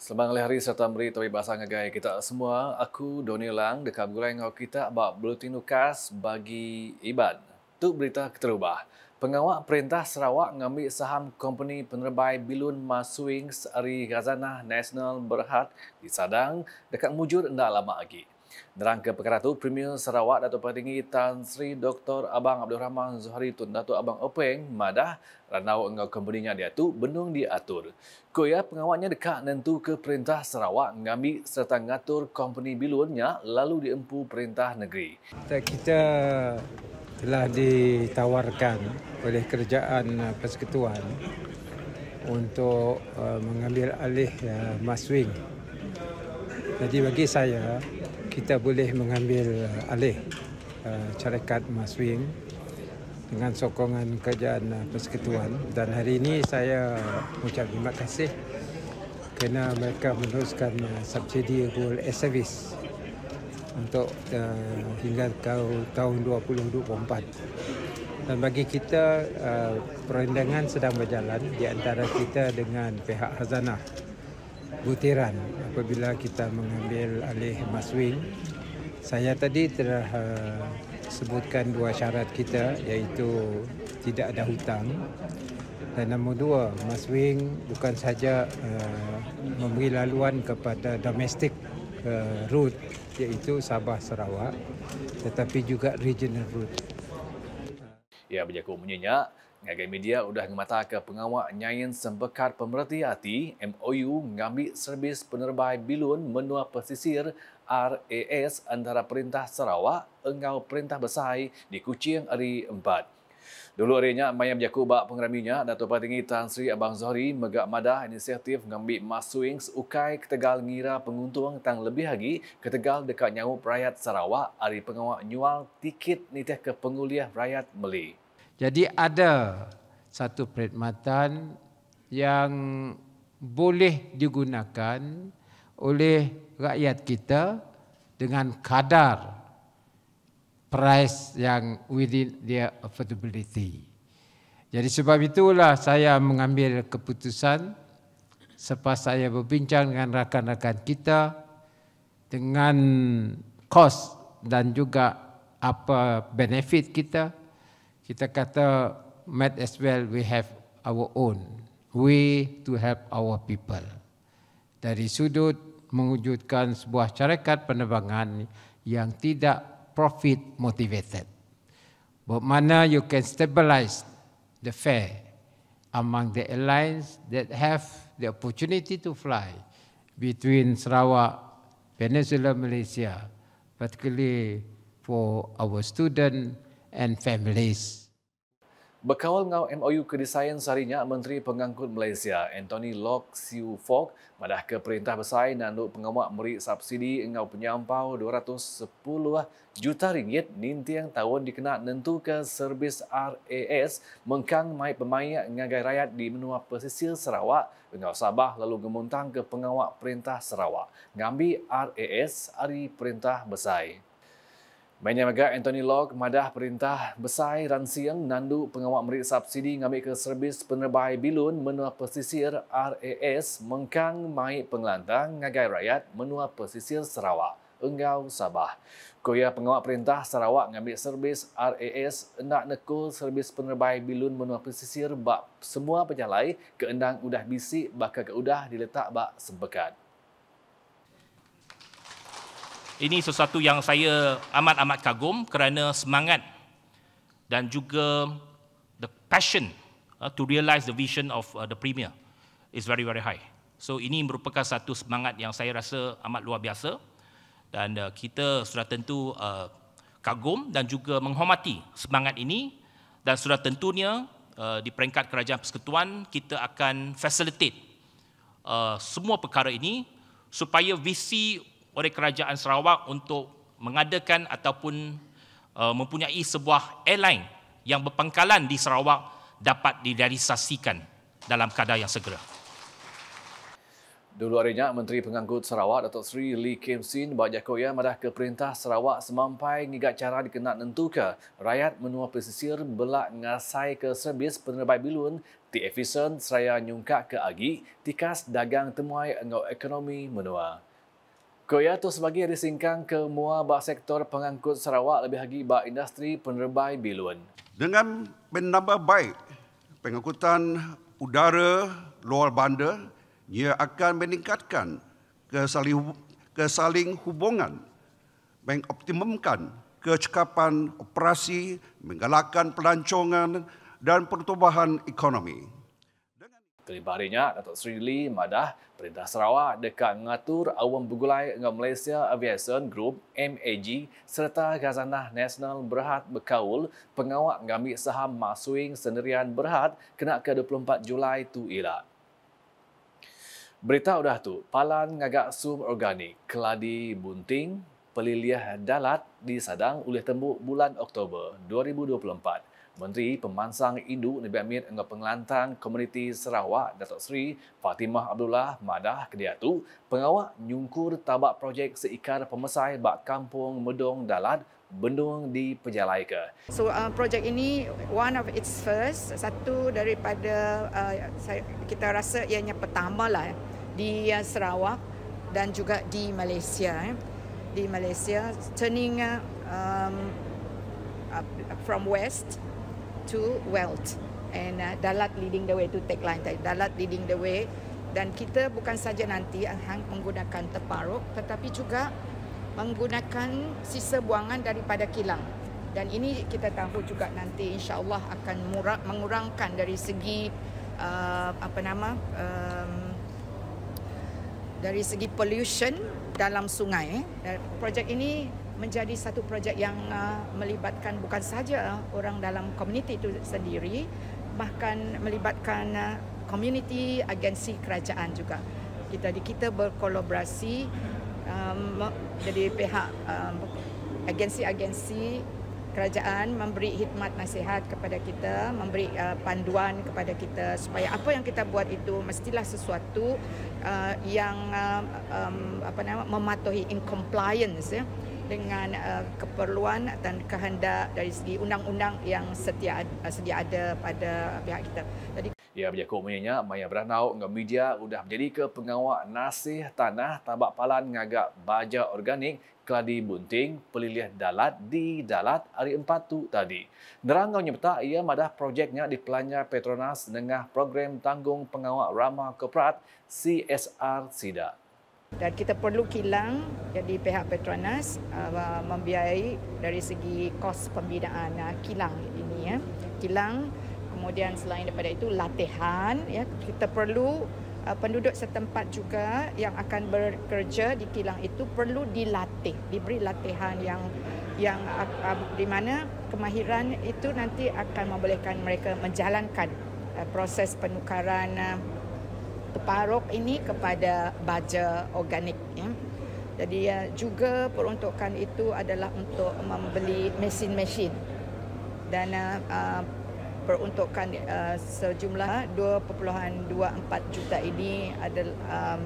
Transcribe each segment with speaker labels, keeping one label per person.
Speaker 1: Selamat hari serta beri tawi bahasa ngagai kita semua. Aku Doni Lang dekat gulai ngau kita bab bulletin ukas bagi Iban. Tu berita keterubah. Pengawal Perintah Sarawak ngambil saham company penerbai Bilun Maswings Ari Khazanah Nasional Berhad di Sadang dekat mujur ndak lama lagi. Derang ke perkara tu, Premier Sarawak Datuk Petinggi Tan Sri Dr. Abang Abdul Rahman Zuhari Tun Datuk Abang Openg madah ranau engau company-nya dia tu benung diatur. Koya pengawalnya dekat nentu ke Perintah Sarawak ngambil serta ngatur company bilunnya lalu diempu Perintah Negeri.
Speaker 2: Kita telah ditawarkan oleh kerajaan persekutuan untuk mengambil alih Maswing. Jadi bagi saya, kita boleh mengambil alih syarikat Maswing dengan sokongan kerajaan persekutuan. Dan hari ini saya mengucap terima kasih kerana mereka meneruskan subsidi gold service untuk hingga tahun 2024. Dan bagi kita, perandangan sedang berjalan di antara kita dengan pihak Khazanah butiran apabila kita mengambil alih Maswing. Saya tadi telah sebutkan dua syarat kita, iaitu tidak ada hutang, dan nombor dua, Maswing bukan saja memberi laluan kepada domestic route iaitu Sabah Sarawak, tetapi juga regional route.
Speaker 1: Ya, berjaku menyenyak. Ngagai media udah ngemata ke pengawal nyayin sembekat pemerhati hati MOU ngambil servis penerbai bilun menua pesisir RAS antara Perintah Sarawak engau Perintah Besar di Kuching Ari 4. Dulu harinya maya berjaku bak pengeraminya Datuk Petinggi Tan Sri Abang Zuhari megak madah inisiatif ngambil Maswing ukai ke Tegal ngira penguntung tang lebih lagi ke Tegal dekat nyawup rakyat Sarawak ari pengawal nyual tiket nitih ke penguliah rakyat Meli.
Speaker 2: Jadi ada satu perkhidmatan yang boleh digunakan oleh rakyat kita dengan kadar price yang within their affordability. Jadi sebab itulah saya mengambil keputusan selepas saya berbincang dengan rakan-rakan kita dengan kos dan juga apa benefit kita. Kita kata, might as well we have our own way to help our people. Dari sudut mewujudkan sebuah syarikat penerbangan yang tidak profit motivated. Bermakna you can stabilize the fare among the airlines that have the opportunity to fly between Sarawak, Peninsula Malaysia, particularly for our students and families.
Speaker 1: Berkawal ngau MOU kedesain sarinya Menteri Pengangkut Malaysia Anthony Loke Siu Fok madah ke Perintah Besar nanduk pengawak meri subsidi engau penyampau 210 juta ringgit nintiang tahun dikena nentu ke servis RAS mengkang mai pemain ngagai rakyat di menua pesisir Sarawak engau Sabah lalu gemuntang ke pengawak Perintah Sarawak ngambil RAS ari Perintah Besar. Mainnya megak Anthony Loke madah Perintah Besar Ransiang nandu pengawal merit subsidi ngambil ke servis penerbai bilun menua pesisir RAS mengkang mai pengelantang ngagai rakyat menua pesisir Sarawak engau Sabah. Koya pengawal Perintah Sarawak ngambil servis RAS hendak nekul servis penerbai bilun menua pesisir bak semua penyalai keendang udah bisik bakal ke udah diletak bak sembekat.
Speaker 3: Ini sesuatu yang saya amat-amat kagum kerana semangat dan juga the passion to realise the vision of the Premier is very, very high. So ini merupakan satu semangat yang saya rasa amat luar biasa dan kita sudah tentu kagum dan juga menghormati semangat ini dan sudah tentunya di peringkat kerajaan persekutuan kita akan facilitate semua perkara ini supaya visi oleh Kerajaan Sarawak untuk mengadakan ataupun mempunyai sebuah airline yang berpangkalan di Sarawak dapat direalisasikan dalam kadar yang segera.
Speaker 1: Dulu harinya, Menteri Pengangkut Sarawak Datuk Seri Lee Kim Sin buat jakoya madah ke Perintah Sarawak semampai ngigat cara dikena nentuka rakyat menua pesisir belak ngasai ke servis penerbai bilun Ti efisien seraya nyungkak ke agi tikas dagang temuai engau ekonomi menua. Koya tu sebagai risingkang ke mua bak sektor pengangkut Sarawak lebih lagi bak industri penerbai bilun.
Speaker 4: Dengan menambah baik pengangkutan udara luar bandar, ia akan meningkatkan kesaling hubungan, mengoptimumkan kecekapan operasi, menggalakkan pelancongan dan pertumbuhan ekonomi.
Speaker 1: Kelibah harinya, Datuk Seri Lee madah Perintah Sarawak dekat mengatur awam bergulai dengan Malaysia Aviation Group MAG serta Khazanah Nasional Berhad berkaul pengawak mengambil saham Masuing Sendirian Berhad kena ke 24 Julai tu ialah. Berita udah tu, palan ngagak sum organik keladi bunting peliliah dalat disadang oleh tembuk bulan Oktober 2024. Menteri Pemansang Induk Nabi Amir dengan Pengelantang Komuniti Sarawak Datuk Seri Fatimah Abdullah madah kedia tu pengawak nyungkur tabak projek seikar pemesai bak Kampung Medong Dalat Bendung di Pejalaika.
Speaker 5: So projek ini one of its first, satu daripada kita rasa ianya pertama lah di Sarawak dan juga di Malaysia. Di Malaysia turning from west to wealth and Dalat leading the way, to tagline Dalat leading the way. Dan kita bukan saja nanti menggunakan terparuk tetapi juga menggunakan sisa buangan daripada kilang. Dan ini kita tahu juga nanti insya-Allah akan mengurangkan dari segi dari segi pollution dalam sungai. Projek ini menjadi satu projek yang melibatkan bukan saja orang dalam komuniti itu sendiri, bahkan melibatkan komuniti, agensi kerajaan juga. Kita berkolaborasi jadi pihak agensi-agensi kerajaan memberi khidmat nasihat kepada kita, memberi panduan kepada kita supaya apa yang kita buat itu mestilah sesuatu yang mematuhi in compliance dengan keperluan dan kehendak dari segi undang-undang yang sedia ada pada pihak kita. Jadi
Speaker 1: ya berjakut punyanya Maya Beranau dengan media sudah menjadi ke pengawak nasih tanah tabak palan ngagak baja organik keladi bunting peliliah dalat di Dalat hari 4 tu tadi. Nerangau nyata ia madah projeknya di Pelanyar Petronas dengan program tanggung pengawak ramah korporat CSR SIDA.
Speaker 5: Dan kita perlu kilang, jadi pihak Petronas membiayai dari segi kos pembinaan kilang ini ya. Kilang, kemudian selain daripada itu latihan ya. Kita perlu penduduk setempat juga yang akan bekerja di kilang itu perlu dilatih, diberi latihan yang di mana kemahiran itu nanti akan membolehkan mereka menjalankan proses penukaran terparuk ini kepada baja organik ya. Jadi juga peruntukan itu adalah untuk membeli mesin-mesin dan peruntukan sejumlah 2.24 juta ini adalah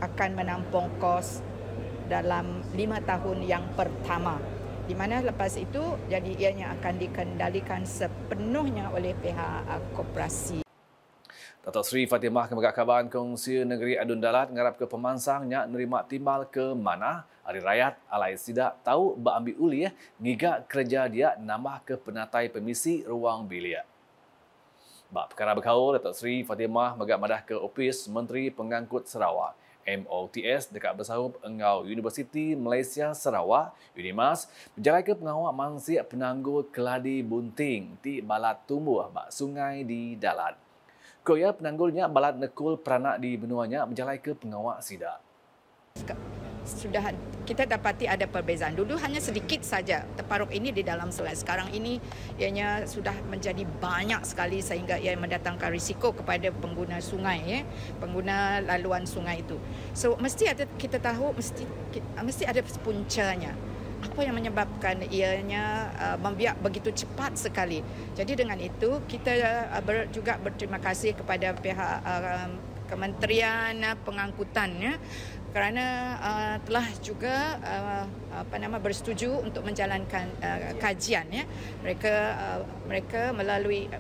Speaker 5: akan menampung kos dalam 5 tahun yang pertama, di mana lepas itu jadi ianya akan dikendalikan sepenuhnya oleh pihak koperasi.
Speaker 1: Datuk Seri Fatimah Kemegak Kaban Kongsi Negeri Adun Dalat ngarap ke pemansangnya nerima timbal ke mana hari rakyat alai sidak tahu ba ambil uli ngigak kerja dia nambah ke penatai pemisi ruang bilik. Bab perkara berkaul Datuk Seri Fatimah megak madah ke Opis Menteri Pengangkut Sarawak MOTS dekat bersahub engau Universiti Malaysia Sarawak UNIMAS berjalan ke pengawak mansiak penangguh keladi bunting di balat tumbuh bak sungai di Dalat. Koya penanggulnya balat nekul peranak di benuanya menjalai ke pengawak SIDA.
Speaker 5: Sudah kita dapati ada perbezaan. Dulu hanya sedikit saja terparuk ini di dalam sungai. Sekarang ini ianya sudah menjadi banyak sekali sehingga ia mendatangkan risiko kepada pengguna sungai ya, pengguna laluan sungai itu. So kita tahu mesti ada puncanya. Apa yang menyebabkan ianya membiak begitu cepat sekali. Jadi dengan itu kita juga berterima kasih kepada pihak Kementerian Pengangkutan kerana telah juga bersetuju untuk menjalankan kajian ya. Mereka melalui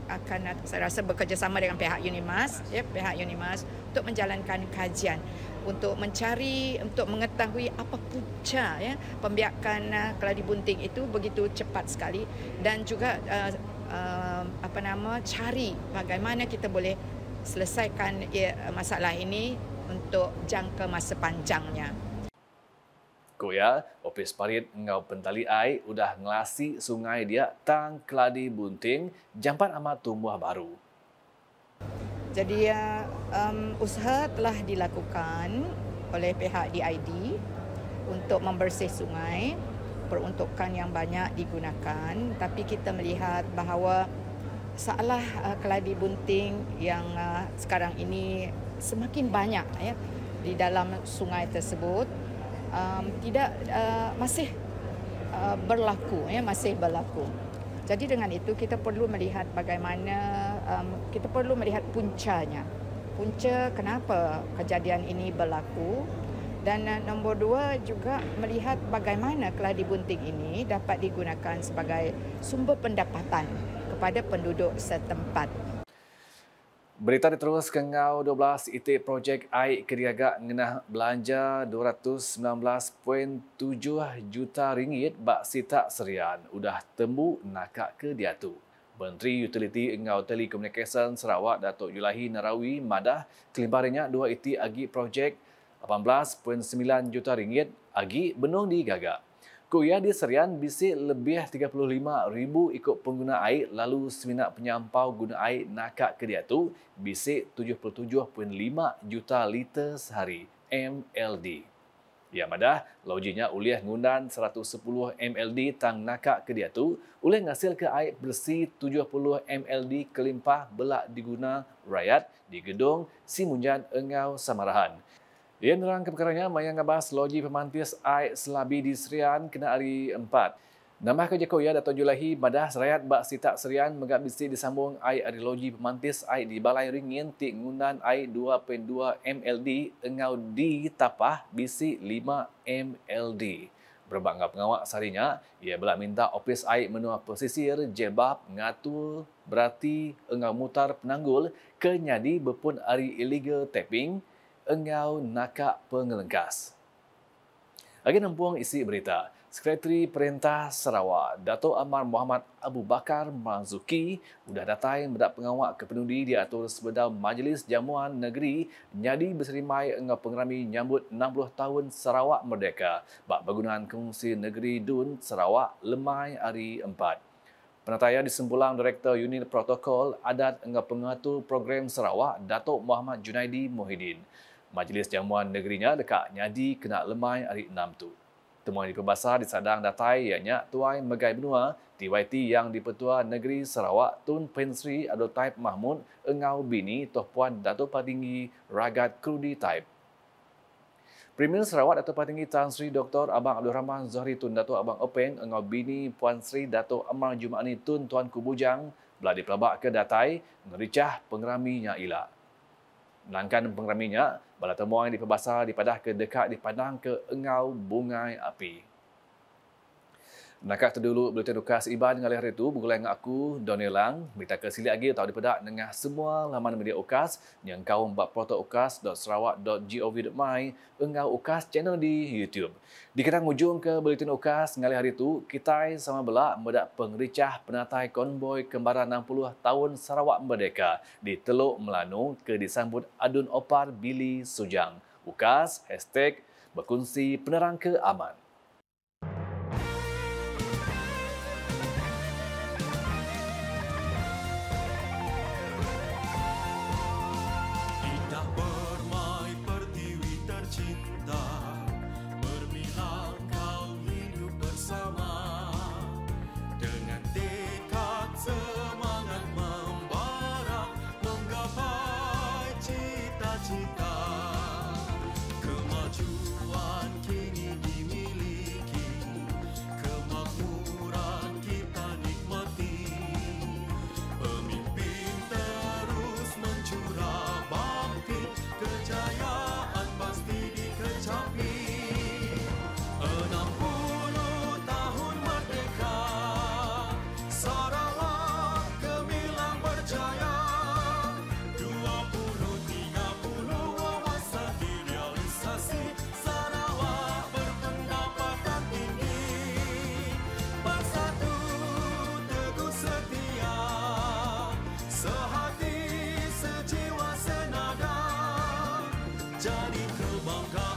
Speaker 5: akan saya rasa bekerjasama dengan pihak UNIMAS untuk menjalankan kajian untuk mengetahui apa punca ya pembiakan keladi bunting itu begitu cepat sekali, dan juga cari bagaimana kita boleh selesaikan masalah ini untuk jangka masa panjangnya.
Speaker 1: Koya, Opis Parit ngau pentali ai udah ngelasi sungai dia tang keladi bunting jampan amat tumbuh baru.
Speaker 5: Jadi usaha telah dilakukan oleh pihak DID untuk membersih sungai, peruntukan yang banyak digunakan, tapi kita melihat bahawa masalah keladi bunting yang sekarang ini semakin banyak ya di dalam sungai tersebut masih berlaku. Jadi dengan itu kita perlu melihat bagaimana kita perlu melihat puncanya. Punca kenapa kejadian ini berlaku, dan nombor dua juga melihat bagaimana keladi bunting ini dapat digunakan sebagai sumber pendapatan kepada penduduk setempat.
Speaker 1: Berita diteruskan ngau 12 IT projek air kediaga ngenah belanja 219.7 juta ringgit bak sitak serian udah temu nakak ke diatu. Menteri Utiliti Engau Telekomunikasi Sarawak Datuk Yulahi Narawi madah kelimparannya 2 IT agi projek 18.9 juta ringgit agi benung digagak. Kuya di serian bisik lebih 35,000 ikut pengguna air lalu seminat penyampau guna air nakak ke dia tu bisik 77.5 juta liter sehari MLD. Ya madah loginya ulih ngundan 110 MLD tang nakak ke dia tu ulih ngasil ke air bersih 70 MLD kelimpah belak diguna rakyat di gedung Simunjan Engau Samarahan. Ia nerang ke perkaranya mayang ngabas loji pemantis air selabi di Serian kena hari 4. Nama kerja Koya Dato' Yulahi madah serayat bak sitak Serian megak bisi disambung air ari loji pemantis air di Balai Ringin tik ngundan air 2.2 MLD engau di tapah bisi 5 MLD. Berbangga pengawak sarinya, ia belak minta opis air menua pesisir jebab ngatur berarti engau mutar penanggul ke nyadi berpun ari illegal tapping engau nakak pengelengkas. Lagi nampung isi berita, Sekretari Perintah Sarawak, Dato' Amar Muhammad Abu Bakar Marzuki, sudah datang mendak pengawak kepenundi diatur sebedau Majlis Jamuan Negeri nyadi berserimai engau pengerami nyambut 60 tahun Sarawak Merdeka, bak bangunan Kongsi Negeri Dun Sarawak lemai hari 4. Penataya disempulang Direktur Unit Protokol Adat engau pengatur program Sarawak, Dato' Muhammad Junaidi Mohidin. Majlis Jamuan Negerinya dekat nyadi kena lemai hari 6 tu. Temuan di Perbasar disadang datai ianya Tuai Megai Benua TYT yang di-Pertua Negeri Sarawak Tun Pen Sri Abdul Taib Mahmud engau bini Toh Puan Dato' Patinggi Ragat Krudi Taib. Premier Sarawak Dato' Patinggi Tan Sri Dr. Abang Abdul Rahman Zohri Tun Dato' Abang Openg engau bini Puan Sri Dato' Amar Jumaani Tun Tuan Kubujang belah dipelabak ke datai ngericah pengeraminya ilah. Melangkan pengeraminya, bala temuan di Perbasar dipadah ke dekat dipandang ke engau bungai api. Nakak terdulu Buletin Ukas Iban dengan hari itu bergulai dengan aku, Donnie Lang. Berita ke sili lagi tahu dipedak dengan semua laman media Ukas yang kau mbak protoukas.sarawak.gov.my engau Ukas channel di YouTube. Dikenang ujung ke Buletin Ukas dengan hari itu, kita sama belak medak pengericah penatai konboi kembaran 60 tahun Sarawak Merdeka di Teluk Melanung ke disambut Adun Opar Billy Sujang. Ukas, #berkongsi penerang ke aman.
Speaker 6: Kemajuan kini dimiliki. bangka